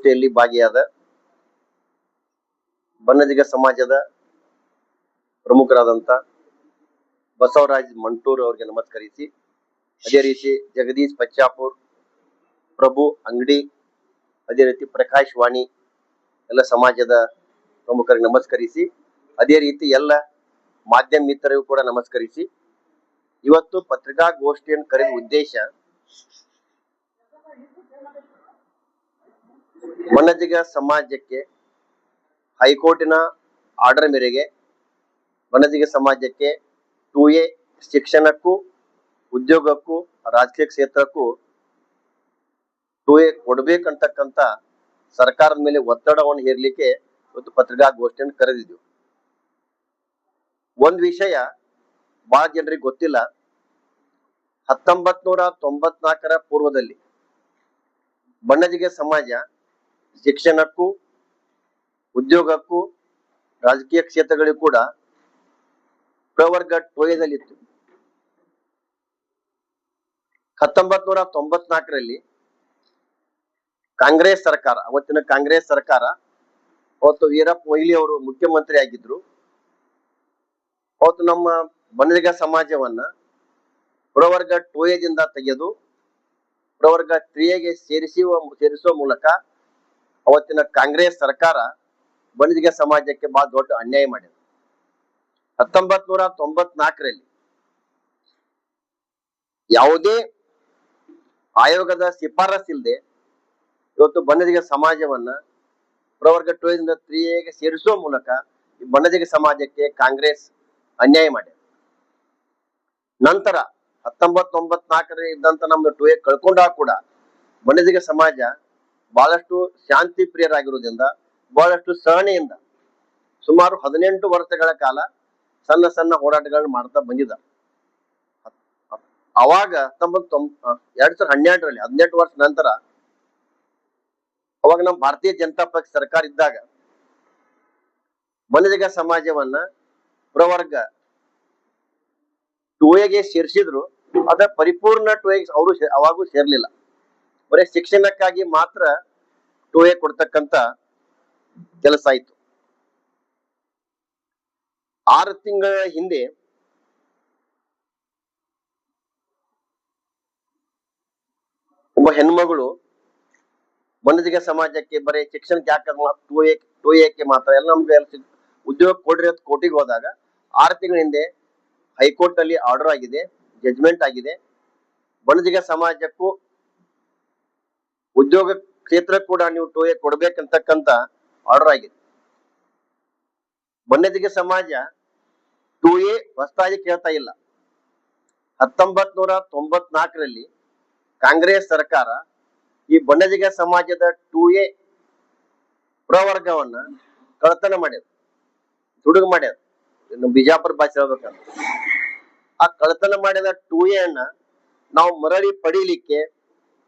ಸುದ್ದಿಗೋಷ್ಠಿಯಲ್ಲಿ ಭಾಗಿಯಾದ ಬನ್ನಜಿಗ ಸಮಾಜದ ಪ್ರಮುಖರಾದಂತ ಬಸವರಾಜ್ ಮಂಟೂರ್ ಅವರಿಗೆ ನಮಸ್ಕರಿಸಿ, ಅದೇ ರೀತಿ ಜಗದೀಶ್ ಪಚ್ಚಾಪುರ್, ಪ್ರಭು ಅಂಗಡಿ, ಅದೇ ರೀತಿ ಪ್ರಕಾಶ್ ವಾಣಿ ಎಲ್ಲ ಸಮಾಜದ ಪ್ರಮುಖರಿಗೆ ನಮಸ್ಕರಿಸಿ, ಅದೇ ರೀತಿ ಎಲ್ಲ ಮಾಧ್ಯಮ ಮಿತ್ರರಿಗೂ ಕೂಡ ನಮಸ್ಕರಿಸಿ, ಇವತ್ತು ಪತ್ರಿಕಾಗೋಷ್ಠಿಯನ್ನು ಕರೆದ ಉದ್ದೇಶ ಬನ್ನಜಿಗ ಸಮಾಜಕ್ಕೆ ಹೈಕೋರ್ಟಿನ ಆರ್ಡರ್ ಮೇರೆಗೆ ಬನ್ನಜಿಗ ಸಮಾಜಕ್ಕೆ 2A ಶಿಕ್ಷಣಕ್ಕೂ ಉದ್ಯೋಗಕ್ಕೂ ರಾಜಕೀಯ ಕ್ಷೇತ್ರಕ್ಕೂ 2A ಕೊಡ್ಬೇಕಂತಕ್ಕಂತ ಸರ್ಕಾರದ ಮೇಲೆ ಒತ್ತಡವನ್ನು ಹೇರ್ಲಿಕ್ಕೆ ಇವತ್ತು ಪತ್ರಿಕಾಗೋಷ್ಠಿಯನ್ನು ಕರೆದಿದ್ವಿ. ಒಂದ್ ವಿಷಯ ಬಹಳ ಜನರಿಗೆ ಗೊತ್ತಿಲ್ಲ, 1994ರ ಪೂರ್ವದಲ್ಲಿ ಬನ್ನಜಿಗ ಸಮಾಜ ಶಿಕ್ಷಣಕ್ಕೂ ಉದ್ಯೋಗಕ್ಕೂ ರಾಜಕೀಯ ಕ್ಷೇತ್ರಗಳಿಗೂ ಕೂಡ ಪ್ರವರ್ಗ 2Aದಲ್ಲಿತ್ತು. 1994ರಲ್ಲಿ ಕಾಂಗ್ರೆಸ್ ಸರ್ಕಾರ, ಅವತ್ತಿನ ಕಾಂಗ್ರೆಸ್ ಸರ್ಕಾರ, ಅವತ್ತು ವೀರಪ್ಪ ಮೊಯ್ಲಿ ಅವರು ಮುಖ್ಯಮಂತ್ರಿ ಆಗಿದ್ರು. ಅವತ್ತು ನಮ್ಮ ಬನ್ನಜಿಗ ಸಮಾಜವನ್ನ ಪ್ರವರ್ಗ 2Aದಿಂದ ತೆಗೆದು ಪ್ರವರ್ಗ 3Aಗೆ ಸೇರಿಸುವ ಮೂಲಕ ಅವತ್ತಿನ ಕಾಂಗ್ರೆಸ್ ಸರ್ಕಾರ ಬನ್ನಜಿಗ ಸಮಾಜಕ್ಕೆ ಬಹಳ ದೊಡ್ಡ ಅನ್ಯಾಯ ಮಾಡಿದೆ. 1994ರಲ್ಲಿ ಯಾವುದೇ ಆಯೋಗದ ಶಿಫಾರಸ್ಸಿಲ್ಲದೆ ಇವತ್ತು ಬನ್ನಜಿಗ ಸಮಾಜವನ್ನ ಪ್ರವರ್ಗ 2Aದಿಂದ 3Aಗೆ ಸೇರಿಸುವ ಮೂಲಕ ಈ ಬನ್ನಜಿಗ ಸಮಾಜಕ್ಕೆ ಕಾಂಗ್ರೆಸ್ ಅನ್ಯಾಯ ಮಾಡಿದೆ. ನಂತರ 1994ರಲ್ಲಿ ಇದ್ದಂತ ನಮ್ದು 2A ಕಳ್ಕೊಂಡಾಗ ಕೂಡ ಬನ್ನಜಿಗ ಸಮಾಜ ಬಹಳಷ್ಟು ಶಾಂತಿ ಪ್ರಿಯರಾಗಿರುವುದರಿಂದ, ಬಹಳಷ್ಟು ಸಹನೆಯಿಂದ ಸುಮಾರು 18 ವರ್ಷಗಳ ಕಾಲ ಸಣ್ಣ ಸಣ್ಣ ಹೋರಾಟಗಳನ್ನು ಮಾಡ್ತಾ ಬಂದಿದ್ದ. ಅವಾಗ 2012ರಲ್ಲಿ 18 ವರ್ಷ ನಂತರ ಅವಾಗ ನಮ್ಮ ಭಾರತೀಯ ಜನತಾ ಪಕ್ಷ ಸರ್ಕಾರ ಇದ್ದಾಗ ಬನ್ನಜಿಗ ಸಮಾಜವನ್ನ ಪ್ರವರ್ಗ 2Aಗೆ ಸೇರಿಸಿದ್ರು. ಅದ ಪರಿಪೂರ್ಣ 2A ಅವರು ಅವಾಗೂ ಸೇರ್ಲಿಲ್ಲ. ಬರೀ ಶಿಕ್ಷಣಕ್ಕಾಗಿ ಮಾತ್ರ 2A ಕೊಡ್ತಕ್ಕಂತ ಕೆಲಸ ಆಯ್ತು. 6 ತಿಂಗಳ ಹಿಂದೆ ಒಬ್ಬ ಹೆಣ್ಮಗಳು ಬನ್ನಜಿಗ ಸಮಾಜಕ್ಕೆ ಬರೀ ಶಿಕ್ಷಣಕ್ಕೆ ಯಾಕೆ 2Aಕ್ಕೆ ಮಾತ್ರ ಎಲ್ಲ ನಮ್ಗೆ ಉದ್ಯೋಗ ಕೊಡ್ರಿ ಅಂತ ಕೋರ್ಟಿಗೆ ಹೋದಾಗ 6 ತಿಂಗಳ ಹಿಂದೆ ಹೈಕೋರ್ಟ್ ಅಲ್ಲಿ ಆರ್ಡರ್ ಆಗಿದೆ, ಜಜ್ಮೆಂಟ್ ಆಗಿದೆ. ಬನ್ನಜಿಗ ಸಮಾಜಕ್ಕೂ ಉದ್ಯೋಗ ಕ್ಷೇತ್ರ ಕೂಡ ನೀವು 2A ಕೊಡ್ಬೇಕಂತಕ್ಕಂತ ಆರ್ಡರ್ ಆಗಿದೆ. ಬನ್ನಜಿಗ ಸಮಾಜ 2A ಹೊಸದಾಗಿ ಕೇಳ್ತಾ ಇಲ್ಲ. 1994ರಲ್ಲಿ ಕಾಂಗ್ರೆಸ್ ಸರ್ಕಾರ ಈ ಬನ್ನಜಿಗ ಸಮಾಜದ 2A ಪ್ರವರ್ಗವನ್ನ ಕಳತನ ಮಾಡ್ಯದ, ದುಡುಗು ಮಾಡ್ಯದ. ಇನ್ನು ಬಿಜಾಪುರ ಭಾಷೆ ಹೇಳ್ಬೇಕಂತ ಆ ಕಳತನ ಮಾಡಿದ 2A ಅನ್ನ ನಾವು ಮರಳಿ ಪಡೀಲಿಕ್ಕೆ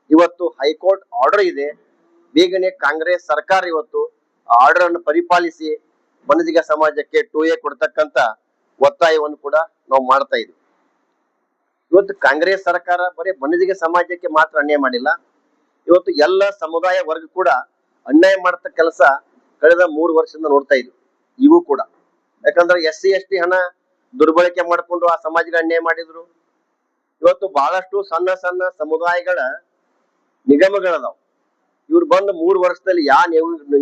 ಇವತ್ತು ಹೈಕೋರ್ಟ್ ಆರ್ಡರ್ ಇದೆ. ಬೇಗನೆ ಕಾಂಗ್ರೆಸ್ ಸರ್ಕಾರ ಇವತ್ತು ಆರ್ಡರ್ ಅನ್ನು ಪರಿಪಾಲಿಸಿ ಬನ್ನಜಿಗ ಸಮಾಜಕ್ಕೆ 2A ಕೊಡ್ತಕ್ಕಂತ ಒತ್ತಾಯವನ್ನು ಕೂಡ ನಾವು ಮಾಡ್ತಾ ಇದ್ವಿ. ಇವತ್ತು ಕಾಂಗ್ರೆಸ್ ಸರ್ಕಾರ ಬರೀ ಬನ್ನಜಿಗ ಸಮಾಜಕ್ಕೆ ಮಾತ್ರ ಅನ್ಯಾಯ ಮಾಡಿಲ್ಲ, ಇವತ್ತು ಎಲ್ಲ ಸಮುದಾಯ ವರ್ಗ ಕೂಡ ಅನ್ಯಾಯ ಮಾಡತ ಕೆಲಸ ಕಳೆದ 3 ವರ್ಷದಿಂದ ನೋಡ್ತಾ ಇದ್ವಿ. ಇವು ಕೂಡ ಯಾಕಂದ್ರೆ SC ST ಹಣ ದುರ್ಬಳಕೆ ಮಾಡ್ಕೊಂಡು ಆ ಸಮಾಜಕ್ಕೆ ಅನ್ಯಾಯ ಮಾಡಿದ್ರು. ಇವತ್ತು ಬಹಳಷ್ಟು ಸಣ್ಣ ಸಣ್ಣ ಸಮುದಾಯಗಳ ನಿಗಮಗಳದಾವ್. ಇವ್ರು ಬಂದು 3 ವರ್ಷದಲ್ಲಿ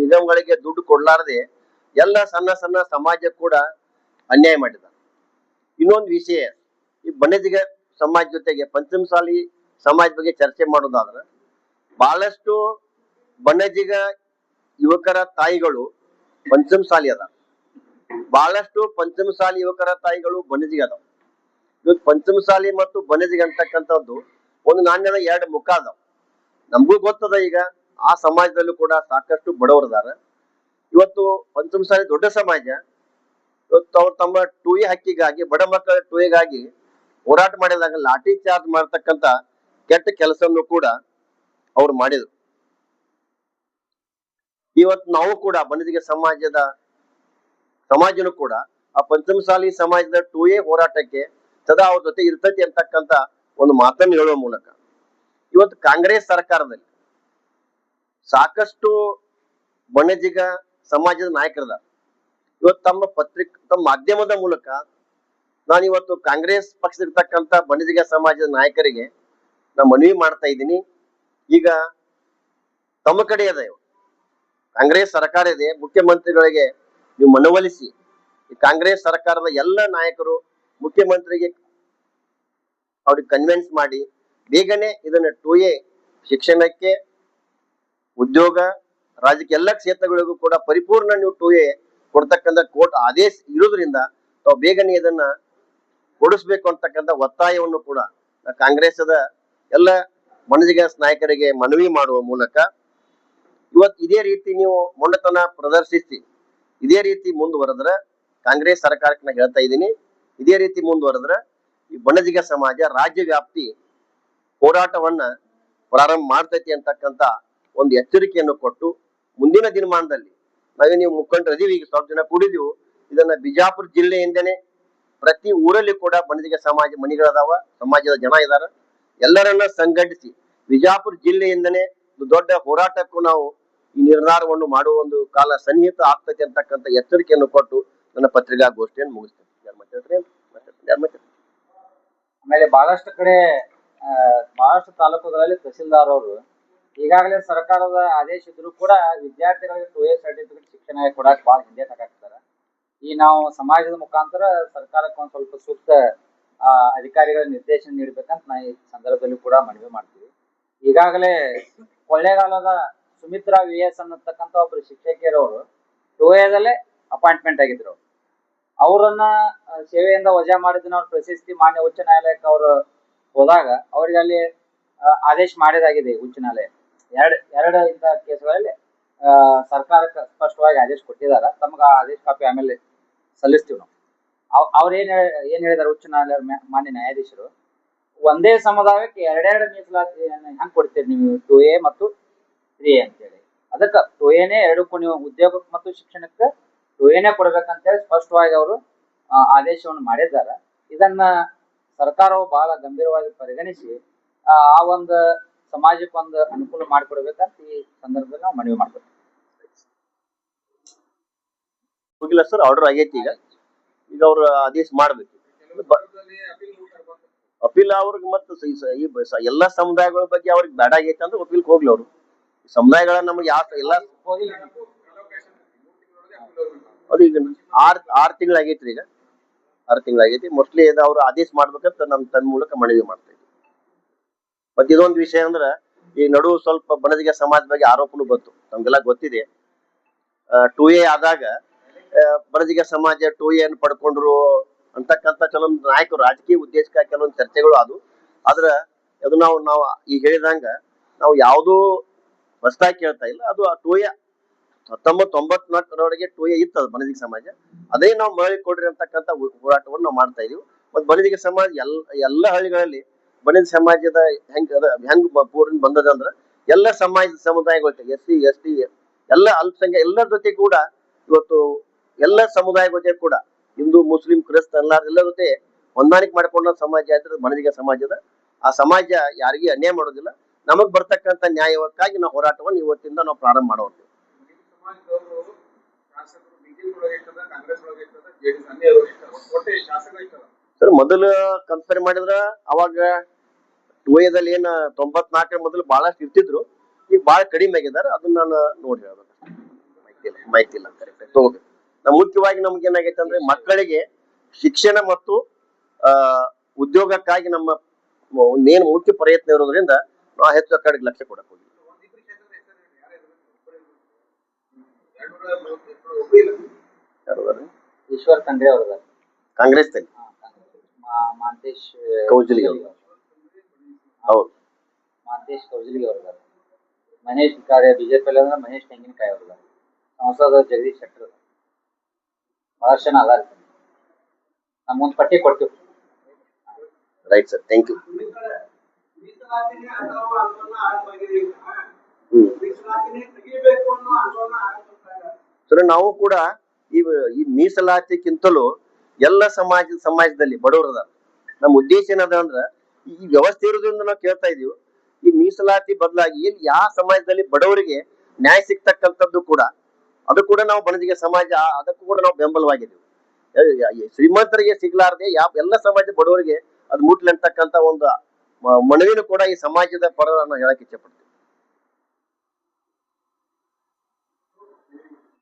ನಿಗಮಗಳಿಗೆ ದುಡ್ಡು ಕೊಡ್ಲಾರದೆ ಎಲ್ಲ ಸಣ್ಣ ಸಣ್ಣ ಸಮಾಜ ಕೂಡ ಅನ್ಯಾಯ ಮಾಡಿದ. ಇನ್ನೊಂದು ವಿಷಯ, ಈ ಬನ್ನಜಿಗ ಸಮಾಜ ಜೊತೆಗೆ ಪಂಚಮಸಾಲಿ ಸಮಾಜ ಬಗ್ಗೆ ಚರ್ಚೆ ಮಾಡೋದಾದ್ರೆ ಬಹಳಷ್ಟು ಬನ್ನಜಿಗ ಯುವಕರ ತಾಯಿಗಳು ಪಂಚಮಸಾಲಿ ಅದ, ಬಹಳಷ್ಟು ಪಂಚಮಸಾಲಿ ಯುವಕರ ತಾಯಿಗಳು ಬನ್ನಜಿಗ ಅದಾವ. ಇವತ್ತು ಪಂಚಮಸಾಲಿ ಮತ್ತು ಬನ್ನಜಿಗ ಅಂತಕ್ಕಂಥದ್ದು ಒಂದು ನಾಣ್ಯದ 2 ಮುಖ ಅದಾವ. ನಮಗೂ ಗೊತ್ತದ, ಈಗ ಆ ಸಮಾಜದಲ್ಲೂ ಕೂಡ ಸಾಕಷ್ಟು ಬಡವರದಾರ. ಇವತ್ತು ಪಂಚಮಸಾಲಿ ದೊಡ್ಡ ಸಮಾಜ, ಇವತ್ತು ಅವ್ರು ತಮ್ಮ 2A ಹಕ್ಕಿಗಾಗಿ, ಬಡ ಮಕ್ಕಳ 2Aಗಾಗಿ ಹೋರಾಟ ಮಾಡಿದಾಗ ಲಾಠಿ ಚಾರ್ಜ್ ಮಾಡತಕ್ಕಂತ ಕೆಟ್ಟ ಕೆಲಸವನ್ನು ಕೂಡ ಅವ್ರು ಮಾಡಿದ್ರು. ಇವತ್ತು ನಾವು ಕೂಡ ಬನ್ನಜಿಗ ಸಮಾಜನು ಕೂಡ ಆ ಪಂಚಮಸಾಲಿ ಸಮಾಜದ 2A ಹೋರಾಟಕ್ಕೆ ಸದಾ ಅವ್ರ ಜೊತೆ ಇರ್ತೈತಿ ಅಂತಕ್ಕಂತ ಒಂದು ಮಾತನ್ನು ಹೇಳುವ ಮೂಲಕ ಇವತ್ತು ಕಾಂಗ್ರೆಸ್ ಸರ್ಕಾರದಲ್ಲಿ ಸಾಕಷ್ಟು ಬಣಜಿಗ ಸಮಾಜದ ನಾಯಕರದ ಇವತ್ತು ತಮ್ಮ ಮಾಧ್ಯಮದ ಮೂಲಕ ನಾನು ಇವತ್ತು ಕಾಂಗ್ರೆಸ್ ಪಕ್ಷದಿರ್ತಕ್ಕಂಥ ಬಣಜಿಗ ಸಮಾಜದ ನಾಯಕರಿಗೆ ನಾ ಮನವಿ ಮಾಡ್ತಾ ಇದ್ದೀನಿ. ಈಗ ತಮ್ಮ ಕಡೆ ಇದೆ, ಕಾಂಗ್ರೆಸ್ ಸರ್ಕಾರ ಇದೆ, ಮುಖ್ಯಮಂತ್ರಿಗಳಿಗೆ ನೀವು ಮನವೊಲಿಸಿ ಈ ಕಾಂಗ್ರೆಸ್ ಸರ್ಕಾರದ ಎಲ್ಲ ನಾಯಕರು ಮುಖ್ಯಮಂತ್ರಿಗೆ ಅವ್ರಿಗೆ ಕನ್ವಿನ್ಸ್ ಮಾಡಿ ಬೇಗನೆ ಇದನ್ನ 2A ಶಿಕ್ಷಣಕ್ಕೆ, ಉದ್ಯೋಗ, ರಾಜಕೀಯ ಎಲ್ಲ ಕ್ಷೇತ್ರಗಳಿಗೂ ಕೂಡ ಪರಿಪೂರ್ಣ ನೀವು 2A ಕೊಡ್ತಕ್ಕಂಥ ಕೋರ್ಟ್ ಆದೇಶ ಇರೋದ್ರಿಂದ ತಾವು ಬೇಗನೆ ಇದನ್ನ ಕೊಡಿಸ್ಬೇಕು ಅಂತಕ್ಕಂಥ ಒತ್ತಾಯವನ್ನು ಕೂಡ ಕಾಂಗ್ರೆಸ್ದ ಎಲ್ಲ ಬಣಜಿಗ ನಾಯಕರಿಗೆ ಮನವಿ ಮಾಡುವ ಮೂಲಕ ಇವತ್ತು ಇದೇ ರೀತಿ ನೀವು ಮೊಂಡತನ ಪ್ರದರ್ಶಿಸಿ ಇದೇ ರೀತಿ ಮುಂದುವರೆದ್ರೆ ಕಾಂಗ್ರೆಸ್ ಸರ್ಕಾರಕ್ಕೆ ನಾನು ಹೇಳ್ತಾ ಇದ್ದೀನಿ, ಇದೇ ರೀತಿ ಮುಂದುವರೆದ್ರೆ ಈ ಬಣಜಿಗ ಸಮಾಜ ರಾಜ್ಯ ವ್ಯಾಪ್ತಿ ಹೋರಾಟವನ್ನ ಪ್ರಾರಂಭ ಮಾಡ್ತೈತಿ ಅಂತಕ್ಕಂಥ ಒಂದು ಎಚ್ಚರಿಕೆಯನ್ನು ಕೊಟ್ಟು ಮುಂದಿನ ದಿನಮಾನದಲ್ಲಿ ನೀವು ಮುಖಂಡರು ಅದೀವಿ, ಈಗ ಸ್ವಲ್ಪ ಜನ ಕೂಡಿದೀವು, ಇದನ್ನ ಬಿಜಾಪುರ ಜಿಲ್ಲೆಯಿಂದನೇ ಪ್ರತಿ ಊರಲ್ಲಿ ಕೂಡ ಬಣಜಿಗ ಸಮಾಜ ಮನಿಗಳದಾವ, ಸಮಾಜದ ಜನ ಇದಾರ, ಎಲ್ಲರನ್ನ ಸಂಘಟಿಸಿ ಬಿಜಾಪುರ ಜಿಲ್ಲೆಯಿಂದನೇ ದೊಡ್ಡ ಹೋರಾಟಕ್ಕೂ ನಾವು ಈ ನಿರ್ಧಾರವನ್ನು ಮಾಡುವ ಒಂದು ಕಾಲ ಸನ್ನಿಹಿತ ಆಗ್ತೈತಿ ಅಂತಕ್ಕಂಥ ಎಚ್ಚರಿಕೆಯನ್ನು ಕೊಟ್ಟು ನನ್ನ ಪತ್ರಿಕಾಗೋಷ್ಠಿಯನ್ನು ಮುಗಿಸ್ತೇನೆ. ಆಮೇಲೆ ಬಹಳಷ್ಟು ಕಡೆ ಬಹಳಷ್ಟು ತಾಲೂಕುಗಳಲ್ಲಿ ತಹಸೀಲ್ದಾರ್ ಅವರು ಈಗಾಗಲೇ ಸರ್ಕಾರದ ಆದೇಶ ಇದ್ರು ಕೂಡ ವಿದ್ಯಾರ್ಥಿಗಳಿಗೆ 2A ಸರ್ಟಿಫಿಕೇಟ್ ಶಿಕ್ಷಣ ಕೊಡಕ್ ಬಹಳ ಹಿಂದೆ ತಗಾಕ್ತಾರೆ. ಈ ನಾವು ಸಮಾಜದ ಮುಖಾಂತರ ಸರ್ಕಾರಕ್ಕೆ ಒಂದ್ ಸ್ವಲ್ಪ ಸೂಕ್ತ ಅಧಿಕಾರಿಗಳ ನಿರ್ದೇಶನ ನೀಡಬೇಕಂತ ನಾ ಈ ಸಂದರ್ಭದಲ್ಲಿ ಕೂಡ ಮನವಿ ಮಾಡ್ತೀವಿ. ಈಗಾಗಲೇ ಕೊಳ್ಳೇಗಾಲದ ಸುಮಿತ್ರಾ VS ಅನ್ನತಕ್ಕಂಥ ಒಬ್ರು ಶಿಕ್ಷಕಿಯರವರು 2Aದಲ್ಲೇ ಅಪಾಯಿಂಟ್ಮೆಂಟ್ ಆಗಿದ್ರು. ಅವರನ್ನ ಸೇವೆಯಿಂದ ವಜಾ ಮಾಡಿದ ಅವ್ರ ಪ್ರಶಸ್ತಿ ಮಾನ್ಯ ಉಚ್ಚ ನ್ಯಾಯಾಲಯಕ್ಕೆ ಅವರು ಹೋದಾಗ ಅವ್ರಿಗೆ ಅಲ್ಲಿ ಆದೇಶ ಮಾಡಿದಾಗಿದೆ ಉಚ್ಚ ನ್ಯಾಯಾಲಯ. ಎರಡು ಇಂಥ ಕೇಸ್ಗಳಲ್ಲಿ ಸರ್ಕಾರಕ್ಕೆ ಸ್ಪಷ್ಟವಾಗಿ ಆದೇಶ ಕೊಟ್ಟಿದಾರ. ತಮ್ಗೆ ಆ ಆದೇಶ ಕಾಪಿ ಆಮೇಲೆ ಸಲ್ಲಿಸ್ತೀವಿ ನಾವು. ಅವ್ರ ಏನ್ ಹೇಳಿದಾರೆ ಉಚ್ಚ ನ್ಯಾಯಾಲಯ ಮಾನ್ಯ ನ್ಯಾಯಾಧೀಶರು, ಒಂದೇ ಸಮುದಾಯಕ್ಕೆ ಎರಡೆರಡು ಮೀಸಲಾತಿಯನ್ನು ಹೆಂಗ್ ಕೊಡ್ತೀರಿ ನೀವು 2A ಮತ್ತು 3A ಅಂತೇಳಿ. ಅದಕ್ಕೆ 2Aನೇ ಎರಡಕ್ಕೂ ನೀವು ಉದ್ಯೋಗಕ್ಕೆ ಮತ್ತು ಶಿಕ್ಷಣಕ್ಕೆ 2Aನೇ ಕೊಡ್ಬೇಕಂತೇಳಿ ಸ್ಪಷ್ಟವಾಗಿ ಅವರು ಆದೇಶವನ್ನು ಮಾಡಿದ್ದಾರೆ. ಇದನ್ನ ಸರ್ಕಾರವು ಬಹಳ ಗಂಭೀರವಾಗಿ ಪರಿಗಣಿಸಿ ಆ ಒಂದು ಸಮಾಜಕ್ಕೆ ಒಂದು ಅನುಕೂಲ ಮಾಡಿಕೊಡ್ಬೇಕಂತ ಈ ಸಂದರ್ಭದಲ್ಲಿ ನಾವು ಮನವಿ ಮಾಡ್ತೀವಿ. ಹೋಗಿಲ್ಲ ಸರ್, ಆರ್ಡರ್ ಆಗೈತಿ. ಈಗ ಅವ್ರು ಆದೇಶ ಮಾಡ್ಬೇಕು. ಅಪೀಲ್ ಅವ್ರಿಗೆ ಮತ್ತೆ ಎಲ್ಲಾ ಸಮುದಾಯಗಳ ಬಗ್ಗೆ ಅವ್ರಿಗೆ ಬೇಡ ಆಗೈತೆ ಅಂದ್ರೆ ಅಪೀಲ್ ಹೋಗ್ಲಿ. ಅವರು ಸಮುದಾಯಗಳ ನಮಗೆ ಎಲ್ಲ ಅದು ಈಗ 6 ತಿಂಗಳಾಗೈತ್ರಿ. ಈಗ 6 ತಿಂಗಳಾಗೈತಿ. ಮೋಸ್ಟ್ಲಿ ಅವ್ರು ಆದೇಶ ಮಾಡ್ಬೇಕಂತ ತನ್ನ ಮೂಲಕ ಮನವಿ ಮಾಡ್ತಾ ಇದ್ವಿ. ಮತ್ತೆ ಇದೊಂದು ವಿಷಯ ಅಂದ್ರ ಈ ನಡು ಸ್ವಲ್ಪ ಬಣಜಿಗ ಸಮಾಜ ಬಗ್ಗೆ ಆರೋಪನು ಬಂತು, ನಮ್ಗೆಲ್ಲ ಗೊತ್ತಿದೆ. 2A ಆದಾಗ ಬಣಜಿಗ ಸಮಾಜ 2A ಪಡ್ಕೊಂಡ್ರು ಅಂತಕ್ಕಂಥ ಕೆಲವೊಂದು ನಾಯಕರು ರಾಜಕೀಯ ಉದ್ದೇಶಕ್ಕೆ ಕೆಲವೊಂದು ಚರ್ಚೆಗಳು ಅದು. ಆದ್ರ ಅದು ನಾವು ಈಗ ಹೇಳಿದಂಗ ನಾವು ಯಾವುದೂ ಹೊಸದಾಗಿ ಕೇಳ್ತಾ ಇಲ್ಲ. ಅದು 2A 1994ರವರೆಗೆ 2A ಇತ್ತು ಅದು ಬಣಜಿಗ ಸಮಾಜ. ಅದೇ ನಾವು ಮರಳಿ ಕೊಡ್ರಿ ಅಂತಕ್ಕಂಥ ಹೋರಾಟವನ್ನು ನಾವು ಮಾಡ್ತಾ ಇದೀವಿ. ಮತ್ತೆ ಬಣಜಿಗ ಸಮಾಜ ಎಲ್ಲ ಹಳ್ಳಿಗಳಲ್ಲಿ ಬಣಜಿಗ ಸಮಾಜದ ಹೆಂಗ್ ಪೂರ್ಣ ಬಂದದ ಅಂದ್ರ ಎಲ್ಲ ಸಮುದಾಯಗಳ SC ST ಎಲ್ಲ ಅಲ್ಪಸಂಖ್ಯಾತ ಎಲ್ಲರ ಜೊತೆ ಕೂಡ ಇವತ್ತು ಎಲ್ಲ ಸಮುದಾಯಗಳ ಜೊತೆ ಕೂಡ ಹಿಂದೂ ಮುಸ್ಲಿಂ ಕ್ರಿಸ್ತನ್ ಎಲ್ಲರ ಜೊತೆ ಹೊಂದಾಣಿಕೆ ಮಾಡಿಕೊಂಡ ಸಮಾಜ ಆಯ್ತದ ಬಣಜಿಗ ಸಮಾಜದ. ಆ ಸಮಾಜ ಯಾರಿಗೂ ಅನ್ಯಾಯ ಮಾಡೋದಿಲ್ಲ. ನಮಗ್ ಬರ್ತಕ್ಕಂಥ ನ್ಯಾಯಕ್ಕಾಗಿ ನಾವು ಹೋರಾಟವನ್ನು ಇವತ್ತಿಂದ ನಾವು ಪ್ರಾರಂಭ ಮಾಡೋದು. ಸರ್, ಮೊದಲು ಕಂಪೇರ್ ಮಾಡಿದ್ರ ಅವಾಗ 2Aದಲ್ಲಿ ಏನ 94 ಮೊದಲು ಬಹಳಷ್ಟು ಇರ್ತಿದ್ರು, ಈಗ ಬಹಳ ಕಡಿಮೆ ಆಗಿದ್ದಾರೆ. ಅದನ್ನ ನಾನು ನೋಡಿ ಹೇಳ್ಬೇಕು, ಮಾಹಿತಿ ಇಲ್ಲ ಕರೆಕ್ಟ್ ತಗೋಬೇಕು. ಮುಖ್ಯವಾಗಿ ನಮ್ಗೆ ಏನಾಗೈತೆ ಅಂದ್ರೆ ಮಕ್ಕಳಿಗೆ ಶಿಕ್ಷಣ ಮತ್ತು ಉದ್ಯೋಗಕ್ಕಾಗಿ ನಮ್ಮ ಮೇನ್ ಮುಖ್ಯ ಪ್ರಯತ್ನ ಇರೋದ್ರಿಂದ ನಾವು ಹೆಚ್ಚು ಆ ಕಡೆಗೆ ಲಕ್ಷ್ಯ ಕೊಡಕ್ ಹೋಗಿಲ್ಲ. ಈಶ್ವರ್ ಖಂಡ್ರೆ ಅವ್ರದ ಕಾಂಗ್ರೆಸ್ ಮಾಂತೇಶ್ ಕೌಜಲಿ ಅವರು. ಹೌದು, ಮಾಂತೇಶ್ ಕೌಜಲಿ ಅವ್ರದ. ಮಹೇಶ್ ಬಿಜೆಪಿ ಅಂದ್ರೆ ಮಹೇಶ್ ತೆಂಗಿನಕಾಯಿ ಅವ್ರದ. ಸಂಸದ ಜಗದೀಶ್ ಶೆಟ್ಟರ್. ಬಹಳಷ್ಟು ಜನ ಅದಾರ. ನಮ್ಮ ಮುಂದ್ ಪಟ್ಟಿ ಕೊಡ್ತೀವಿ. Right sir, thank you. Sir, ನಾವು ಕೂಡ ಈ ಮೀಸಲಾತಿಗಿಂತಲೂ ಎಲ್ಲ ಸಮಾಜದಲ್ಲಿ ಬಡವರದ ನಮ್ಮ ಉದ್ದೇಶ ಏನದ ಅಂದ್ರ ಈ ವ್ಯವಸ್ಥೆ ಇರೋದ್ರಿಂದ ನಾವು ಕೇಳ್ತಾ ಇದೀವಿ. ಈ ಮೀಸಲಾತಿ ಬದಲಾಗಿ ಯಾವ ಸಮಾಜದಲ್ಲಿ ಬಡವರಿಗೆ ನ್ಯಾಯ ಸಿಗ್ತಕ್ಕಂಥದ್ದು ಕೂಡ ಅದು ಕೂಡ ನಾವು ಬಣಜಿಗೆ ಸಮಾಜ ಅದಕ್ಕೂ ಕೂಡ ನಾವು ಬೆಂಬಲವಾಗಿದ್ದೀವಿ. ಶ್ರೀಮಂತರಿಗೆ ಸಿಗ್ಲಾರ್ದೆ ಎಲ್ಲ ಸಮಾಜ ಬಡವರಿಗೆ ಅದು ಮುಟ್ಲಿ ಅಂತಕ್ಕಂತ ಒಂದು ಮನವಿನೂ ಕೂಡ ಈ ಸಮಾಜದ ಪರ ನಾನು ಹೇಳಕ್ ಇಚ್ಛೆ ಪಡ್ತೀನಿ.